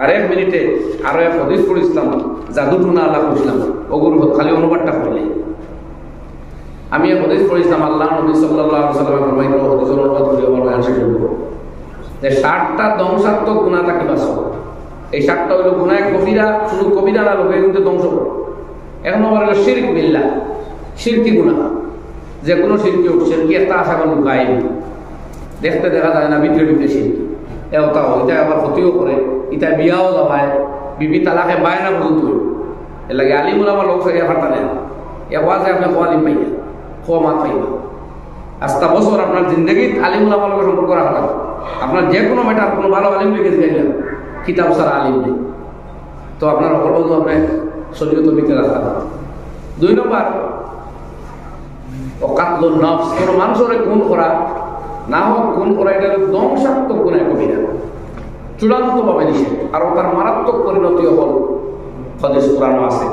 আর 1 মিনিটে আরো এক হাদিস পড়িছিলাম, জাদু টুনা আল্লাহ বুঝলাম ওগুর খালি অনুবাদটা করলে। আমি এক হাদিস পড়িছিলাম, আল্লাহ নবী সাল্লাল্লাহু আলাইহি ওয়াসাল্লাম ফরমাইলো, হাদিসের অনুবাদ করে আমার বয়ান শেষ করব, যে 60টা ধ্বংসাত্মক গুনাহ থাকে বাস। এই 60টা হলো গুনাহ কবিরা, শুধু কবিরা না, লোকে কিন্তু ধ্বংস করে। এখন আবার হলো শিরক বিল্লাহ, শিরকি গুনাহ, যে কোনো শিরকি হোক, শিরকি একটা আশা করা লুকায় দেখতে দেখা যায় না, ভিতরে ভিতরে শিরকি এওটা হয়, এটা আবার ক্ষতিও করে, এটা বিয়াও যাবায়, বিবি তালাকে বায় না পর্যন্ত। এর লাগে আলিমুল আমার লোক সাইয়া ফাটা নেন, এ ওয়াজে আপনি আলিম পাইয়া খোয়া মাত পাইবা। আস্তা বছর আপনার জিন্দগিত আলিমুল আমার লোকের সম্পর্ক রাখা লাগবে। আপনার যে কোনো ম্যাটার কোনো ভালো আলিম লিখে দিলেন, কিতাব সারা আলিম নেই, তো আপনার অপরাধ আপনি শরীয়ত ভিতরে রাখা লাগবে। 2 নম্বর, কাতলুন নফস, কোনো মানুষের খুন করা না হোক, খুন করা এটা ধ্বংসাত্মক গুনাহ কবিরা, চূড়ান্তভাবে নিষেধ। আর তার মারাত্মক পরিণতি হল হাদিস কোরআন আছে,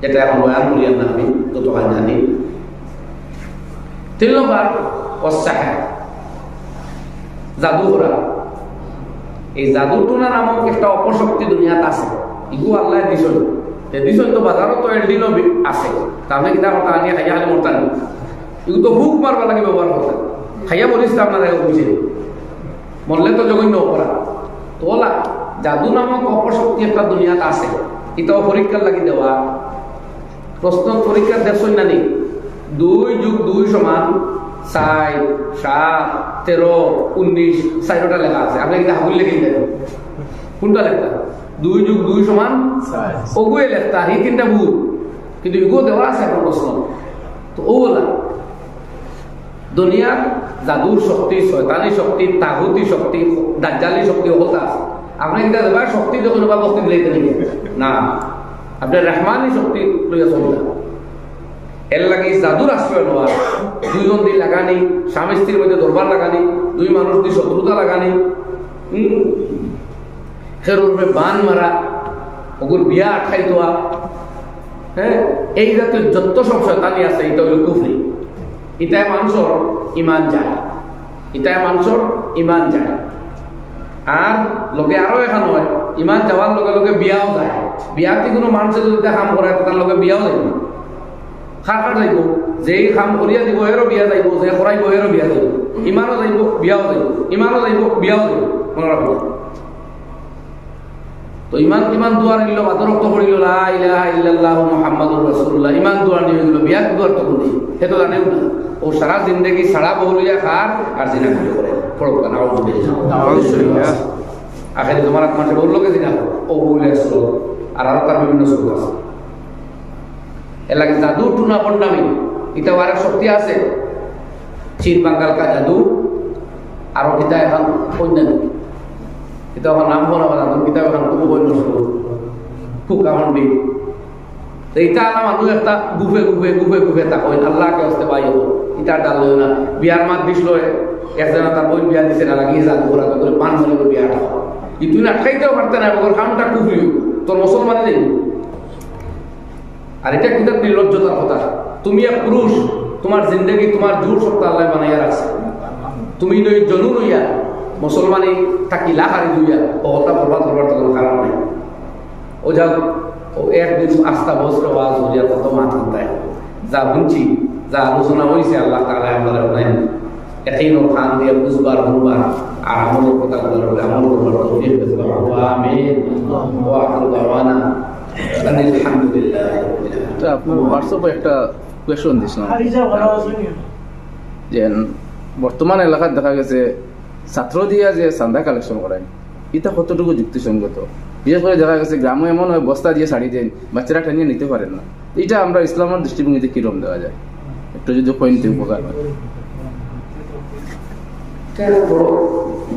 যেটা এখন বয়ান করিয়েন না, আমি যতক্ষণ জানি। 3 নম্বর, অসাহা, জাদু করা। এই জাদু টুনা নামক একটা অপশক্তি দুনিয়াতে আছে, ইগু আল্লাহ দিছল, দিছল তো বাজারও তো এলডিনো আছে, তাহলে কিনা কথা আনিয়ে খাইয়া খালি মরতা নেই, ইগু তো হুক মারবা লাগে ব্যবহার করতে, খাইয়া বলিস তো আপনারা বুঝে মরলে তো জঘন্য অপরাধ। তো ওলা জাদু নামক অপশক্তি একটা দুনিয়াতে আছে, এটাও পরীক্ষার লাগি দেওয়া। প্রশ্ন পরীক্ষার দেখছই না নেই, 2 + 2 = 4, 7, 13, 19, 4টা লেখা আছে। আপনি কিন্তু হাবুল লেখে দেন, কোনটা লেখা? 2 + 2 = 4, ওগুয়ে লেখা, এই 3টা ভুল, কিন্তু এগুলো দেওয়া আছে আপনার প্রশ্ন। তো ওলা দুনিয়ার জাদুর শক্তি, শয়তানি শক্তি, তাগুতি শক্তি, দাজ্জালি শক্তি ওটা আছে। আপনি কিন্তু দেবার শক্তি যখন বা বক্তি দিতে নেই না, আপনার রহমানি শক্তি লইয়া চলবে। এর লাগে জাদুর আশ্রয় নেওয়া, 2 জন দিয়ে লাগানি, স্বামী স্ত্রীর মধ্যে দরবার লাগানি, 2 মানুষ দিয়ে শত্রুতা লাগানি, খেরুরবে বান মারা, ওগুর বিয়া আটকাই দেওয়া, হ্যাঁ, এই জাতীয় যত সব শয়তানি আছে, এটা হলো কুফরি। এটাই মানুষের ইমান যায়, এটাই মানুষের ইমান যায়। আর লোকে আরো এখন হয়, ইমান যাওয়ার লগে লগে বিয়াও যায়। বিয়াতে কোনো মানুষের যদি কাম করে, তার লগে বিয়াও যাইব, খার যাইব, যেই কাম করিয়া দিব এরও বিয়া যাইব, যে করাইব এরও বিয়া যাইব, ইমানও যাইব, বিয়াও যাইব, ইমানও যাইব, বিয়াও যাইব, মনে রাখবো। তো ইমান দুয়ার নিল, মাদরক্ত করিল লা ইলাহা ইল্লাল্লাহু মুহাম্মাদুর রাসূলুল্লাহ, ইমান দুয়ার নিয়ে গেল, বিয়া দুয়ার তো কোন হে তো জানেও না। ও সারা জিন্দগি সারা বহুলিয়া খার আর জিনা করে পড়ো না, নাউযুবিল্লাহ। আখেরে তোমার মানুষ বললো কে জিনা ও বহুলিয়া শুরু, আর আরো তার বিভিন্ন শুরু আছে। এর লাগে জাদু টুনা বন্ডামি, এটা আর শক্তি আছে, চীন বাঙ্গাল কা জাদু, আরো কিতা এখন অন্যান্য কিতাব নাম বলা জাদু, কিতাব এখন খুব বন্য শুরু খুব কামড়ি। এইটা না মানুষ একটা গুফে গুফে গুফে গুফে তা কই আল্লাহকে আসতে পাই হবো, এটা ডাল না বিয়ার মাত দিস লয়, একজনা তার বই বিয়া দিছে না, লাগিয়ে জাদু করা করে পান মনে করে বিয়াটা তুই আটকাইতেও পারতে না, ওর কামটা কুফরি তোর মুসলমানে নেই। আর এটা কিন্তু নির্লজ্জতার কথা। তুমি এক পুরুষ, তোমার জিন্দগি তোমার জোর সত্তা আল্লাহ বানাইয়া রাখছে, তুমি নই জনু নইয়া মুসলমানি থাকি লাহারি দুইয়া ওটা বরবাদ করবার তো কোনো কারণ নাই। ও যা ও একদিন আস্থা বস্ত্র আওয়াজ হইয়া কত মাথায় যা শুনছি, যা আলোচনা হয়েছে, আল্লাহ তাআলা আমাদের বলেন একিনুল খান দিয়ে বুঝবার বুঝবার আর আমলের কথা বলার আমল করবার তৌফিক দেন। আমিন। ওয়া আখিরু দাওয়ানা আলহামদুলিল্লাহ। তো আপনার হোয়াটসঅ্যাপে একটা কোয়েশ্চন দিছিলাম যে বর্তমান এলাকায় দেখা গেছে ছাত্র দিয়া যে চান্দা কালেকশন করেন, এটা কতটুকু যুক্তিসঙ্গত? বিশেষ করে দেখা গেছে গ্রামে এমন হয় বস্তা দিয়ে শাড়ি দেন, বাচ্চারা টেনিয়ে নিতে পারেন না। এটা আমরা ইসলামের দৃষ্টিভঙ্গিতে কিরকম দেওয়া যায়, একটু যদি কইতে উপকার হয়।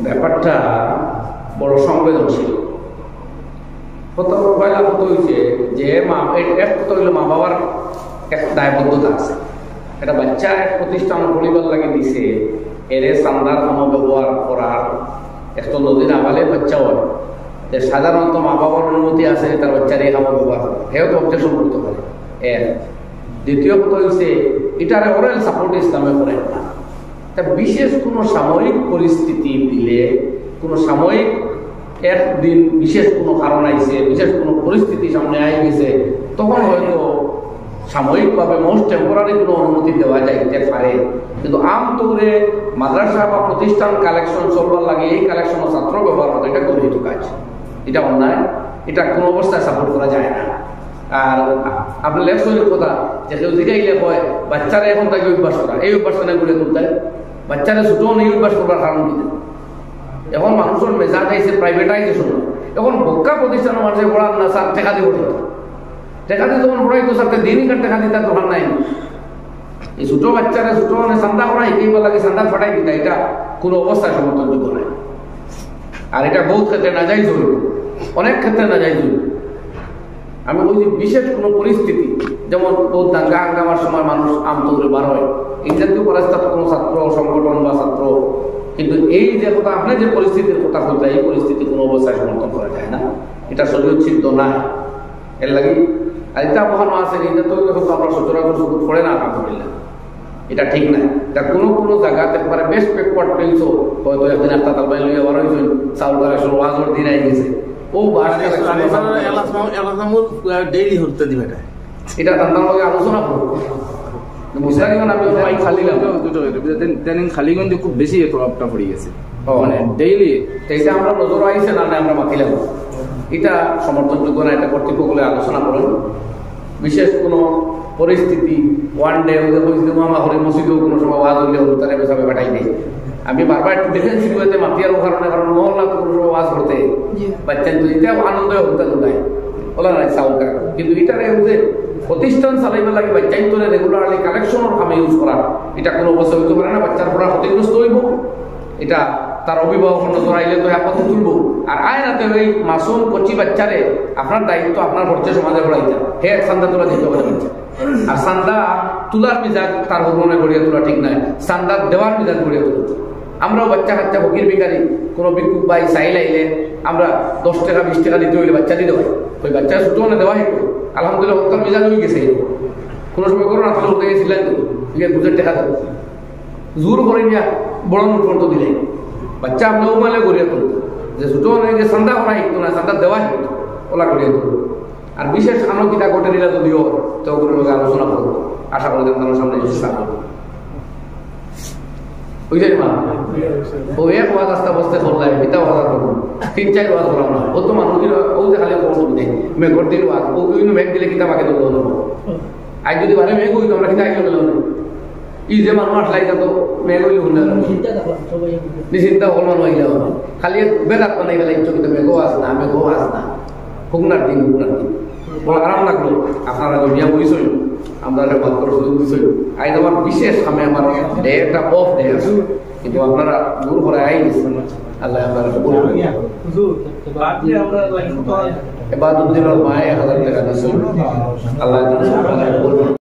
ব্যাপারটা বড় সংবেদনশীল। পয়লা কত হয়েছে যে কত হইল মা বাবার এক দায়বদ্ধতা আছে। একটা বাচ্চা এক প্রতিষ্ঠান পরিবার লাগে দিছে, এর চান্দার নাম ব্যবহার করার একটা নদীর আবালে বাচ্চা হয়, সাধারণত মা বাবার অনুমতি আছে তার বাচ্চার এই নাম ব্যবহার করে, হেও তো অবজেকশন করতে পারে। দ্বিতীয় কথা হচ্ছে এটার ওরাল সাপোর্ট ইসলামে করেন না। তা বিশেষ কোনো সাময়িক পরিস্থিতি দিলে, কোনো সাময়িক একদিন বিশেষ কোনো কারণ আইছে, বিশেষ কোনো পরিস্থিতি সামনে আই গেছে, তখন হয়তো সাময়িকভাবে মোস্ট টেম্পোরারি কোনো অনুমতি দেওয়া যাইতে পারে। কিন্তু আমতৌরে মাদ্রাসা বা প্রতিষ্ঠান কালেকশন চলবার লাগে, এই কালেকশন ছাত্র ব্যবহার করে, এটা গরিব কাজ, এটা অন্যায়, এটা কোনো অবস্থায় সাপোর্ট করা যায় না। আর আপনার লেখসইয়ের কথা যে কেউ জিগাইলে হয় বাচ্চারা এখন তাকে অভ্যাস করা, এই অভ্যাসটা না করে তুলতে বাচ্চারা ছোটো নেই অভ্যাস করবার কারণ কি? এখন মানুষের মেজাজ আইছে প্রাইভেটাইজেশন, এখন বক্কা প্রতিষ্ঠান মানুষের পড়ার না স্যার টেকা দিয়ে পড়ে, টেকা দিয়ে যখন পড়াই তো স্যার দিনই কার টেকা দিতে দোকান নাই। এই ছোটো বাচ্চারা ছোটো মানে চান্দা করা শিখেই লাগে, চান্দা ফাটাই দিতে, এটা কোনো অবস্থায় সমর্থনযোগ্য নয়। আর এটা বহুত ক্ষেত্রে না যাই জরুরি, অনেক ক্ষেত্রে না যাই জরুরি। আমি বলছি বিশেষ কোনো পরিস্থিতি, যেমন বহুত দাঙ্গা হাঙ্গামার সময় মানুষ আমতৌরে বার হয়, এই জাতীয় পরিস্থিতি কোনো ছাত্র সংগঠন বা ছাত্র, কিন্তু এই যে কথা আপনি যে পরিস্থিতির কথা বলতে, এই পরিস্থিতি কোনো অবস্থায় সমর্থন করা যায় না, এটা শরীর সিদ্ধ না। এর লাগে আর এটা মহানো আছে, এটা তো এখন তো আমরা সচরাচর সুযোগ পড়ে না, আলহামদুলিল্লাহ, এটা ঠিক না। এটা কোনো কোনো জায়গাতে একবারে বেশ ব্যাকওয়ার্ড প্লেসও হয়তো একদিন একটা তালবাই লইয়া বার হয়েছেন, চাউল কালেকশন ওয়াজর দিন আই গেছে, ও এটা তার লগে আলোচনা করবো। খালিগঞ্জ খুব বেশি প্রভাবটা পড়ে গেছে, মানে ডেইলি এটা আমরা নজর আইছে না, আমরা মাতিলাম, এটা সমর্থনযোগ্য না, এটা কর্তৃপক্ষে আলোচনা করেন। বিশেষ কোনো পরিস্থিতি ওয়ান ডে মামা হরে মসজিদেও কোনো সময় ওয়াজ হইলে তারা বেসাবে কাটাই নেই। আমি বারবার একটু দেখেছি হইতে মাতিয়ার কারণে, কারণ মহল্লা কোনো সময় ওয়াজ করতে বাচ্চা এটাও আনন্দ হতে নাই বলা নাই চাউল কাটা, কিন্তু এটারে হচ্ছে প্রতিষ্ঠান চালাইবে লাগে বাচ্চাই তোলে রেগুলারলি কালেকশনের কামে ইউজ করা, এটা কোনো অবস্থা হইতে পারে না। বাচ্চার পড়া ক্ষতিগ্রস্ত হইব, এটা তার অভিভাবক নজর আইলে তো আপত্তি তুলব। আর আয়নাতে ওই মাসুম কচি বাচ্চারে আপনার দায়িত্ব আপনার খরচে সমাজে পড়াইতে, হে চান্দা তোলা দিতে পারে বাচ্চা। আর চান্দা তোলার মিজাজ তার হরমোনে গড়িয়ে তোলা ঠিক নয়, চান্দা দেওয়ার মিজাজ গড়িয়ে তোলা। আমরাও বাচ্চা কাচ্চা ফকির বিকারি কোনো বিক্ষুব বাই চাইল আইলে আমরা 10 টাকা 20 টাকা দিতে হইলে বাচ্চা দিতে হয়, ওই বাচ্চা ছোটো মানে দেওয়া হইতো। আলহামদুলিল্লাহ হত্যার মিজাজ হয়ে গেছে, কোনো সময় করো না তাহলে উঠে গেছিলেন বুঝের টাকা দেবো জোর করে নিয়ে বড় নোট পর্যন্ত দিলে বাচ্চা আপনার মানে গড়িয়ে তুলতো, যে ছোটো মানে যে চান্দা করা শিখতো না, চান্দা দেওয়া শিখতো, ওলা গড়িয়ে তুলতো। আর বিশেষ আনো কিতা ঘটে নিলে যদিও তো কোনো লোক আলোচনা করবো, আশা করি আপনার সামনে চেষ্টা করবো। বুঝলেন মা ও এক ওয়াজ আস্তে আস্তে করলাম, এটা ওয়াজ করবো 3-4 ওয়াজ করাম না, ও তো মানুষের ও যে খালি খবর নেই মেঘর দিন ওয়াজ, ও মেঘ দিলে কিতা বাকি তো বলবো। আজ যদি বারে মেঘ হইতো আমরা কিতা আগে গেল না, ই যে মানুষ আসলাই তো মেঘ হইলে শুনলে নিশ্চিন্তা হল মানুষ আইলে খালি বেদাত বানাই গেলে চোখে মেঘও আস না, মেঘও আস না, হুকনার দিন বড় আরাম লাগলো। আপনারা জমিয়া বইছই, আমরা বাদ করে সুযোগ দিছই। আজ আমার বিশেষ আমি আমার একটা অফ ডে আছে, কিন্তু আপনারা দূর করে আই গেছেন, আল্লাহ আপনারা এবার 2 দিনের মায়ে 1000 টাকা দিছই, আল্লাহ